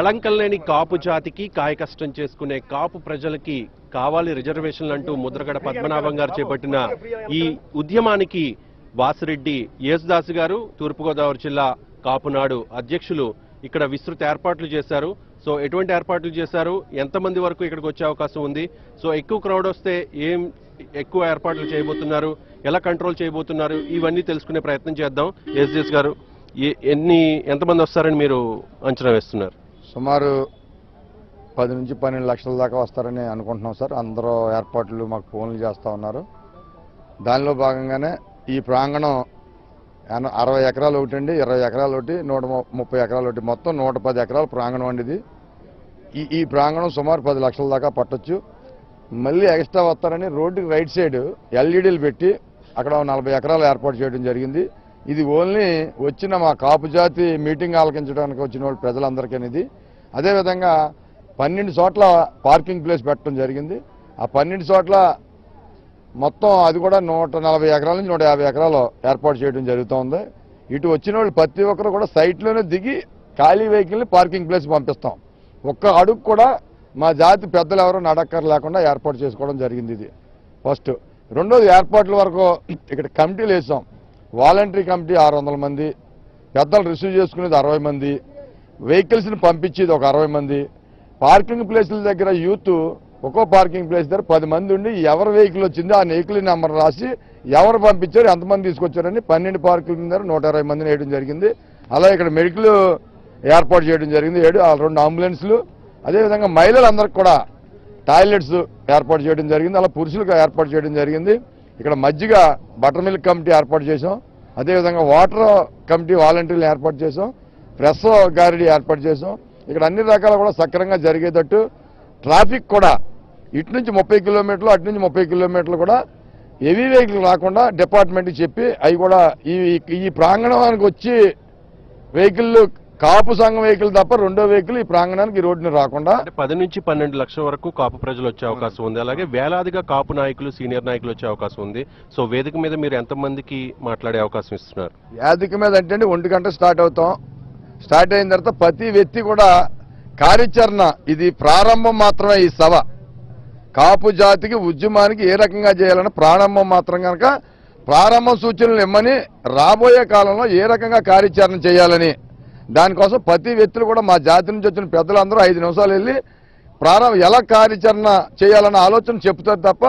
కళంకం లేని కాపు జాతికి కాయకష్టం చేసుకునే కాపు ప్రజలకి కావాలి రిజర్వేషన్లు అంటూ ముద్రగడ పద్మనాభం గారు చేపట్టిన ఈ ఉద్యమానికి వాసిరెడ్డి యేసుదాసు గారు తూర్పుగోదావరి జిల్లా కాపునాడు అధ్యక్షులు ఇక్కడ విస్తృత ఏర్పాట్లు చేశారు. సో ఎటువంటి ఏర్పాట్లు చేశారు, ఎంతమంది వరకు ఇక్కడికి వచ్చే అవకాశం ఉంది, సో ఎక్కువ క్రౌడ్ వస్తే ఏం ఎక్కువ ఏర్పాట్లు చేయబోతున్నారు, ఎలా కంట్రోల్ చేయబోతున్నారు, ఇవన్నీ తెలుసుకునే ప్రయత్నం చేద్దాం. యేసుదాస్ గారు, ఎంతమంది వస్తారని మీరు అంచనా వేస్తున్నారు? సుమారు 10 నుంచి 12 లక్షల దాకా వస్తారని అనుకుంటున్నాం సార్. అందరూ ఏర్పాట్లు మాకు ఫోన్లు చేస్తూ ఉన్నారు. దానిలో భాగంగానే ఈ ప్రాంగణం 60 ఎకరాలు ఒకటి అండి, 20 ఎకరాలు ఒకటి, 130 ఎకరాలు ఒకటి, మొత్తం 110 ఎకరాల ప్రాంగణం అండి ఇది. ఈ ప్రాంగణం సుమారు 10 లక్షల దాకా పట్టొచ్చు. మళ్ళీ ఎక్స్ట్రా వస్తారని రోడ్డుకి రైట్ సైడ్ ఎల్ఈడీలు పెట్టి అక్కడ 40 ఎకరాలు ఏర్పాటు చేయడం జరిగింది. ఇది ఓన్లీ వచ్చిన మా కాపు జాతి మీటింగ్ ఆలకించడానికి వచ్చిన వాళ్ళు ప్రజలందరికీ ఇది. అదేవిధంగా 12 చోట్ల పార్కింగ్ ప్లేస్ పెట్టడం జరిగింది. ఆ 12 చోట్ల మొత్తం అది కూడా 140 ఎకరాల నుంచి 150 ఎకరాలు ఏర్పాటు చేయడం జరుగుతుంది. ఇటు వచ్చిన వాళ్ళు ప్రతి ఒక్కరు కూడా సైట్లోనే దిగి ఖాళీ వెహికల్ని పార్కింగ్ ప్లేస్ పంపిస్తాం. ఒక్క అడుగు కూడా మా జాతి పెద్దలు ఎవరో నడక్కర్ లేకుండా ఏర్పాటు చేసుకోవడం జరిగింది. ఇది ఫస్ట్. రెండోది, ఏర్పాట్ల వరకు ఇక్కడ కమిటీలు వేసాం. వాలంటరీ కమిటీ 600 మంది, పెద్దలు రిసీవ్ చేసుకునేది 60 మంది, వెహికల్స్ని పంపించేది ఒక 60 మంది, పార్కింగ్ ప్లేసుల దగ్గర యూత్ ఒక్కో పార్కింగ్ ప్లేస్ దగ్గర 10 మంది ఉండి ఎవరి వెహికల్ వచ్చిందో ఆ వెహికల్ నెంబర్ రాసి ఎవరు పంపించారు, ఎంతమంది తీసుకొచ్చారని 12 పార్కింగ్ దగ్గర 120 మందిని వేయడం జరిగింది. అలా ఇక్కడ మెడికల్ ఏర్పాటు చేయడం జరిగింది, 2 అంబులెన్స్లు. అదేవిధంగా మహిళలందరికీ కూడా టాయిలెట్స్ ఏర్పాటు చేయడం జరిగింది. అలా పురుషులకు ఏర్పాటు చేయడం జరిగింది. ఇక్కడ మజ్జిగ బటర్ మిల్క్ కమిటీ ఏర్పాటు చేసాం. అదేవిధంగా వాటర్ కమిటీ వాలంటీర్లు ఏర్పాటు చేసాం. ప్రెస్ గారిడీ ఏర్పాటు చేసాం. ఇక్కడ అన్ని రకాలు కూడా సక్రమంగా జరిగేటట్టు ట్రాఫిక్ కూడా ఇటు నుంచి 30 కిలోమీటర్లు, అటు నుంచి 30 కిలోమీటర్లు కూడా హెవీ వెహికల్ రాకుండా డిపార్ట్మెంట్కి చెప్పి అవి కూడా ఈ ప్రాంగణానికి వచ్చి వెహికల్ కాపు సంఘం వెహికల్ తప్ప రెండో వెహికల్ ఈ ప్రాంగణానికి ఈ రోడ్డుని రాకుండా 10 నుంచి 12 లక్షల వరకు కాపు ప్రజలు వచ్చే అవకాశం ఉంది. అలాగే వేలాదిగా కాపు నాయకులు, సీనియర్ నాయకులు వచ్చే అవకాశం ఉంది. సో వేదిక మీద మీరు ఎంతమందికి మాట్లాడే అవకాశం ఇస్తున్నారు? వేదిక మీద అంటే 1 గంట స్టార్ట్ అవుతాం. స్టార్ట్ అయిన తర్వాత ప్రతి వ్యక్తి కూడా కార్యాచరణ, ఇది ప్రారంభం మాత్రమే. ఈ సభ కాపు జాతికి ఉద్యమానికి ఏ రకంగా చేయాలని ప్రారంభం మాత్రం కనుక ప్రారంభ సూచనలు ఇమ్మని, రాబోయే కాలంలో ఏ రకంగా కార్యాచరణ చేయాలని దానికోసం ప్రతి వ్యక్తులు కూడా మా జాతి నుంచి వచ్చిన పెద్దలందరూ 5 నిమిషాలు వెళ్ళి ఎలా కార్యాచరణ చేయాలన్న ఆలోచన చెప్తారు తప్ప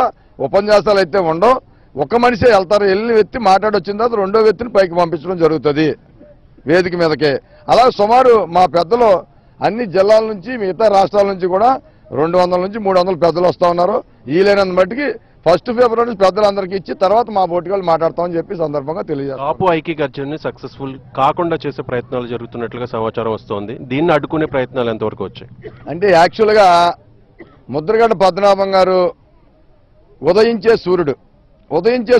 ఉపన్యాసాలు అయితే ఉండవు. ఒక మనిషే వెళ్తారు, వెళ్ళిన వ్యక్తి మాట్లాడొచ్చిన తర్వాత రెండో వ్యక్తిని పైకి పంపించడం జరుగుతుంది వేదిక మీదకే. అలా సుమారు మా పెద్దలు అన్ని జిల్లాల నుంచి, మిగతా రాష్ట్రాల నుంచి కూడా 200 నుంచి 300 పెద్దలు వస్తూ ఉన్నారు. వీలైనంత మట్టికి 1 ఫిబ్రవరి పెద్దలందరికీ ఇచ్చి తర్వాత మా బోటిగాళ్ళు మాట్లాడతామని చెప్పి సందర్భంగా తెలియజేస్తాం. కాపు ఐక్యగర్జనని సక్సెస్ఫుల్ కాకుండా చేసే ప్రయత్నాలు జరుగుతున్నట్లుగా సమాచారం వస్తోంది. దీన్ని అడ్డుకునే ప్రయత్నాలు ఎంతవరకు వచ్చాయి? అంటే యాక్చువల్గా ముద్రగడ పద్మనాభం గారు ఉదయించే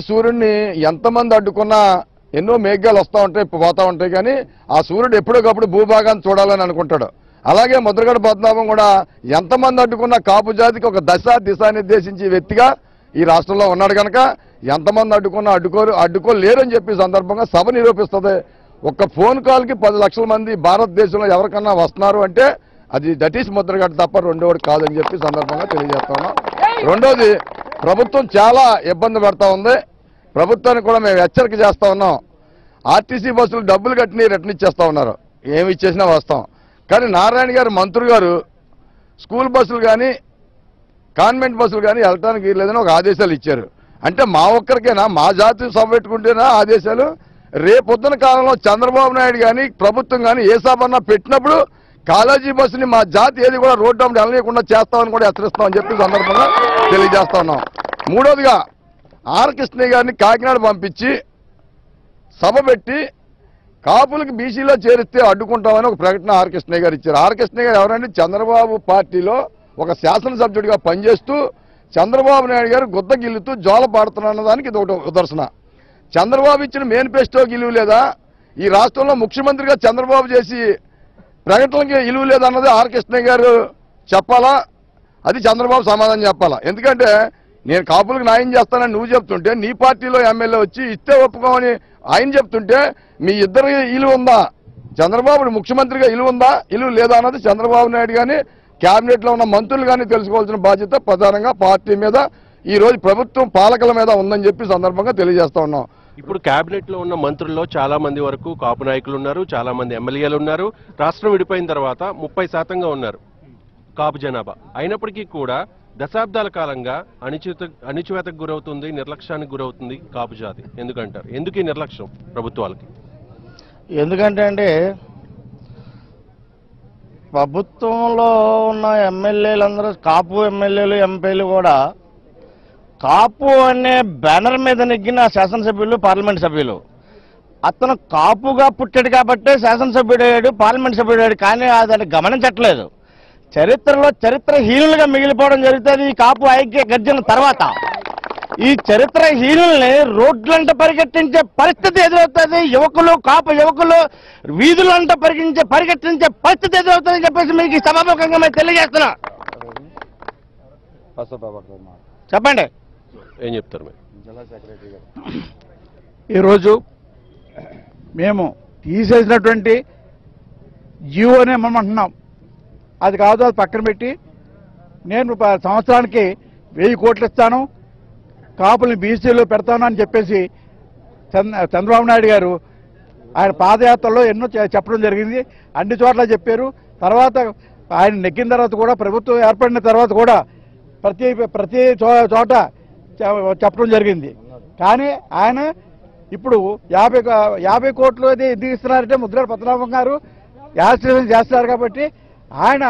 సూర్యుడిని ఎంతమంది అడ్డుకున్నా ఎన్నో మేఘాలు వస్తూ ఉంటాయి, పోతూ ఉంటాయి, కానీ ఆ సూర్యుడు ఎప్పటికప్పుడు భూభాగాన్ని చూడాలని అనుకుంటాడు. అలాగే ముద్రగడ పద్మనాభం కూడా ఎంతమంది అడ్డుకున్నా కాపు జాతికి ఒక దిశ నిర్దేశించే వ్యక్తిగా ఈ రాష్ట్రంలో ఉన్నాడు కనుక ఎంతమంది అడ్డుకున్నా అడ్డుకోలేరని చెప్పి సందర్భంగా సభ నిరూపిస్తుంది. ఒక్క ఫోన్ కాల్కి 10 లక్షల మంది భారతదేశంలో ఎవరికన్నా వస్తున్నారు అంటే అది దట్ ఈస్ ముద్రగడ తప్ప రెండోది కాదని చెప్పి సందర్భంగా తెలియజేస్తున్నాం. రెండోది, ప్రభుత్వం చాలా ఇబ్బంది పెడతా ఉంది. ప్రభుత్వానికి కూడా మేము హెచ్చరిక చేస్తా ఉన్నాం. ఆర్టీసీ బస్సులు డబ్బులు కట్టిని రిటర్న్ ఇచ్చేస్తా ఉన్నారు, ఏమి ఇచ్చేసినా వస్తాం. కానీ నారాయణ గారు మంత్రులు గారు స్కూల్ బస్సులు కానీ కాన్వెంట్ బస్సులు కానీ వెళ్ళటానికి లేదని ఒక ఆదేశాలు ఇచ్చారు. అంటే మా ఒక్కరికైనా, మా జాతి సభ పెట్టుకుంటేనా ఆదేశాలు? రేపొద్దున కాలంలో చంద్రబాబు నాయుడు కానీ ప్రభుత్వం కానీ ఏ సభన్నా పెట్టినప్పుడు కాలేజీ బస్సుని మా జాతి ఏది కూడా రోడ్డు అమ్మడి వెళ్ళనీయకుండా చేస్తామని కూడా హెచ్చరిస్తామని చెప్పి సందర్భంగా తెలియజేస్తా ఉన్నాం. మూడోదిగా, ఆర్ కృష్ణయ్య గారిని కాకినాడ పంపించి సభ పెట్టి కాపులకు బీసీలో చేరిస్తే అడ్డుకుంటామని ఒక ప్రకటన ఆర్ కృష్ణయ్య గారు ఇచ్చారు. ఆర్ కృష్ణయ్య గారు ఎవరంటే చంద్రబాబు పార్టీలో ఒక శాసనసభ్యుడిగా పనిచేస్తూ చంద్రబాబు నాయుడు గారు గుద్ద గిల్లుతూ జోల పాడుతున్న దానికి ఇది ఒకటి ఉదర్శన. చంద్రబాబు ఇచ్చిన మేనిఫెస్టో ఇలువ లేదా? ఈ రాష్ట్రంలో ముఖ్యమంత్రిగా చంద్రబాబు చేసి ప్రకటనకి ఇలువ లేదన్నది ఆర్ కృష్ణయ్య గారు చెప్పాలా, అది చంద్రబాబు సమాధానం చెప్పాలా. ఎందుకంటే నేను కాపులకు న్యాయం చేస్తానని నువ్వు చెప్తుంటే, నీ పార్టీలో ఎమ్మెల్యే వచ్చి ఇస్తే ఒప్పుకోమని ఆయన చెప్తుంటే మీ ఇద్దరు ఇలువ ఉందా? చంద్రబాబు ముఖ్యమంత్రిగా ఇలువ ఉందా ఇలువ లేదా అన్నది చంద్రబాబు నాయుడు కానీ క్యాబినెట్లో ఉన్న మంత్రులు కానీ తెలుసుకోవాల్సిన బాధ్యత ప్రధానంగా పార్టీ మీద ఈ రోజు ప్రభుత్వం పాలకుల మీద ఉందని చెప్పి సందర్భంగా తెలియజేస్తా ఉన్నాం. ఇప్పుడు కేబినెట్ లో ఉన్న మంత్రుల్లో చాలా మంది వరకు కాపు నాయకులు ఉన్నారు, చాలా మంది ఎమ్మెల్యేలు ఉన్నారు. రాష్ట్రం విడిపోయిన తర్వాత 30% ఉన్నారు కాపు జనాభా. అయినప్పటికీ కూడా దశాబ్దాల కాలంగా అణిచివేతకు గురవుతుంది, నిర్లక్ష్యానికి గురవుతుంది కాపు జాతి. ఎందుకంటారు? ఎందుకు ఈ నిర్లక్ష్యం ప్రభుత్వాలకి? ఎందుకంటే అండి, ప్రభుత్వంలో ఉన్న ఎమ్మెల్యేలందరూ కాపు ఎమ్మెల్యేలు ఎంపీలు కూడా కాపు అనే బ్యానర్ మీద నెగ్గిన శాసనసభ్యులు, పార్లమెంట్ సభ్యులు. అతను కాపుగా పుట్టాడు కాబట్టే శాసనసభ్యుడయ్యాడు, పార్లమెంట్ సభ్యుడయ్యాడు. కానీ దాన్ని గమనించట్లేదు. చరిత్రలో చరిత్రహీనులుగా మిగిలిపోవడం జరుగుతుంది ఈ కాపు ఐక్య గర్జన తర్వాత. ఈ చరిత్రహీనుల్ని రోడ్లంట పరిగెట్టించే పరిస్థితి ఎదురవుతుంది. కాపు యువకులు వీధులంట పరిగెట్టించే పరిస్థితి ఎదురవుతుందని చెప్పేసి మీకు సభాముఖంగా మేము తెలియజేస్తున్నా. చెప్పండి, ఏం చెప్తారు మీరు? జిల్లా సెక్రటరీ గారు, ఈరోజు మేము తీసేసినటువంటి జీవోనే మనం అంటున్నాం. అది కాదు, అది పక్కన పెట్టి నేను సంవత్సరానికి 1000 కోట్లు ఇస్తాను, కాపుల్ని బీసీలో పెడతాను అని చెప్పేసి చంద్రబాబు నాయుడు గారు ఆయన పాదయాత్రలో ఎన్నో చెప్పడం జరిగింది. అన్ని చోట్ల చెప్పారు. తర్వాత ఆయన నెగ్గిన తర్వాత కూడా, ప్రభుత్వం ఏర్పడిన తర్వాత కూడా ప్రతి చోట చెప్పడం జరిగింది. కానీ ఆయన ఇప్పుడు 50 కోట్లు అది ఎందుకు ఇస్తున్నారంటే ముద్రగడ పద్మనాభం గారు యాజిటేషన్ చేస్తున్నారు కాబట్టి ఆయన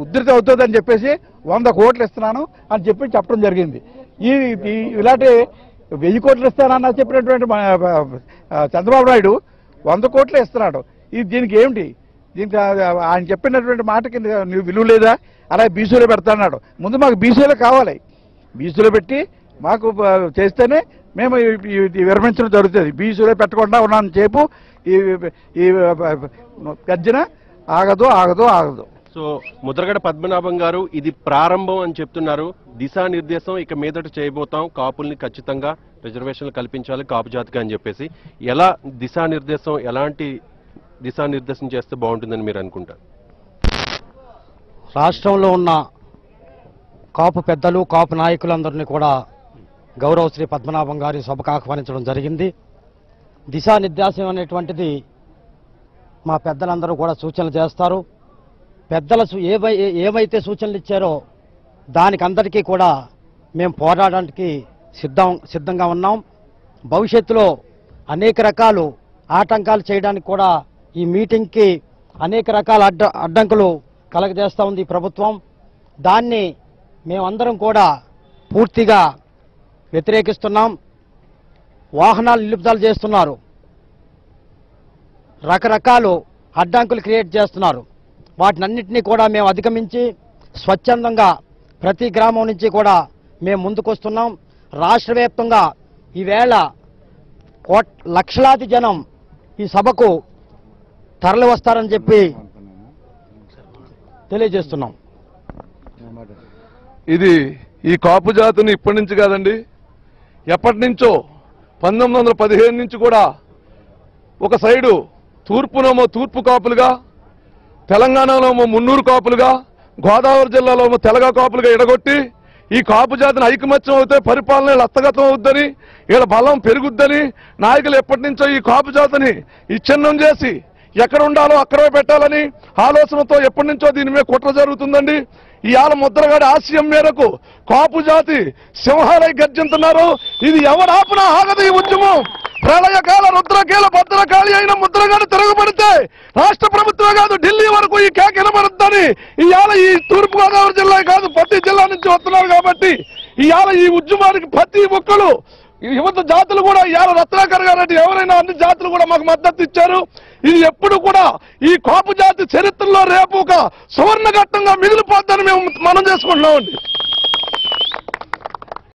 ఉద్ధృతి అవుతుందని చెప్పేసి 100 కోట్లు ఇస్తున్నాను అని చెప్పడం జరిగింది. ఇలాంటి 1000 కోట్లు ఇస్తానన్న చెప్పినటువంటి చంద్రబాబు నాయుడు 100 కోట్లు ఇస్తున్నాడు. దీనికి ఏమిటి? దీనికి ఆయన చెప్పినటువంటి మాటకి నువ్వు విలువ లేదా? అలా బీసీలో పెడతాన్నాడు. ముందు మాకు బీసీలో కావాలి. బీసీలో పెట్టి మాకు చేస్తేనే మేము విరమించడం జరుగుతుంది. బీసీలో పెట్టకుండా ఉన్నాను చెప్పు ఈ గర్జన ఆగదు ఆగదు ఆగదు. సో ముద్రగడ పద్మనాభం గారు ఇది ప్రారంభం అని చెప్తున్నారు. దిశానిర్దేశం ఇక మీదట చేయబోతాం, కాపుల్ని ఖచ్చితంగా రిజర్వేషన్లు కల్పించాలి కాపు జాతికి అని చెప్పేసి. ఎలా దిశానిర్దేశం, ఎలాంటి దిశానిర్దేశం చేస్తే బాగుంటుందని మీరు అనుకుంటారు? రాష్ట్రంలో ఉన్న కాపు పెద్దలు, కాపు నాయకులందరినీ కూడా గౌరవ శ్రీ పద్మనాభం గారి సభకు ఆహ్వానించడం జరిగింది. దిశానిర్దేశం అనేటువంటిది మా పెద్దలందరూ కూడా సూచనలు చేస్తారు. పెద్దలు ఏవైతే సూచనలు ఇచ్చారో దానికి అందరికీ కూడా మేము పోరాడడానికి సిద్ధంగా ఉన్నాం. భవిష్యత్తులో అనేక రకాలు ఆటంకాలు చేయడానికి కూడా ఈ మీటింగ్కి అనేక రకాల అడ్డంకులు కలగజేస్తూ ఉంది ఈ ప్రభుత్వం. దాన్ని మేమందరం కూడా పూర్తిగా వ్యతిరేకిస్తున్నాం. వాహనాలు నిలుపుదల చేస్తున్నారు, రకరకాలు అడ్డంకులు క్రియేట్ చేస్తున్నారు. వాటినన్నింటినీ కూడా మేము అధిగమించి స్వచ్ఛందంగా ప్రతి గ్రామం నుంచి కూడా మేము ముందుకొస్తున్నాం. రాష్ట్ర వ్యాప్తంగా ఈవేళ లక్షలాది జనం ఈ సభకు తరలి వస్తారని చెప్పి తెలియజేస్తున్నాం. ఇది ఈ కాపు జాతిని ఇప్పటి నుంచి కాదండి, ఎప్పటి నుంచో 1915 నుంచి కూడా ఒక సైడు తూర్పునేమో తూర్పు కాపులుగా, తెలంగాణలోమో మున్నూరు కాపులుగా, గోదావరి జిల్లాలో తెలగ కాపులుగా ఎడగొట్టి ఈ కాపు జాతిని ఐకమత్యం అవుతే పరిపాలన హస్తగతం అవుద్దని, వీళ్ళ బలం పెరుగుద్దని నాయకులు ఎప్పటి నుంచో ఈ కాపు జాతిని ఇచ్ఛిన్నం చేసి ఎక్కడ ఉండాలో అక్కడే పెట్టాలని ఆలోచనతో ఎప్పటి నుంచో దీని మీద కుట్ర జరుగుతుందండి. ఇవాళ ముద్రగడ ఆశయం మేరకు కాపు జాతి సింహాలై గర్జింతున్నారు. ఇది ఎవరు ఆపునా ఆగదు ఈ ఉద్యమం. ప్రళయకాల రుద్రకేల భద్రకాళి అయిన ముద్రగడ తిరగబడితే రాష్ట్ర ప్రభుత్వం కాదు ఢిల్లీ వరకు ఈ కేక వినబడుద్దని ఇవాళ ఈ తూర్పుగోదావరి జిల్లా కాదు ప్రతి జిల్లా నుంచి వస్తున్నారు. కాబట్టి ఇవాళ ఈ ఉద్యమానికి ప్రతి ఒక్కరు యువత జాతులు కూడా ఇవాళ రత్నాకర్ గారు ఎవరైనా అన్ని జాతులు కూడా మాకు మద్దతు ఇచ్చారు. ఇది ఎప్పుడు కూడా ఈ కాపు జాతి చరిత్రలో రేపు ఒక సువర్ణ ఘట్టంగా మిగిలిపోద్దని మేము మనం చేసుకుంటున్నామండి.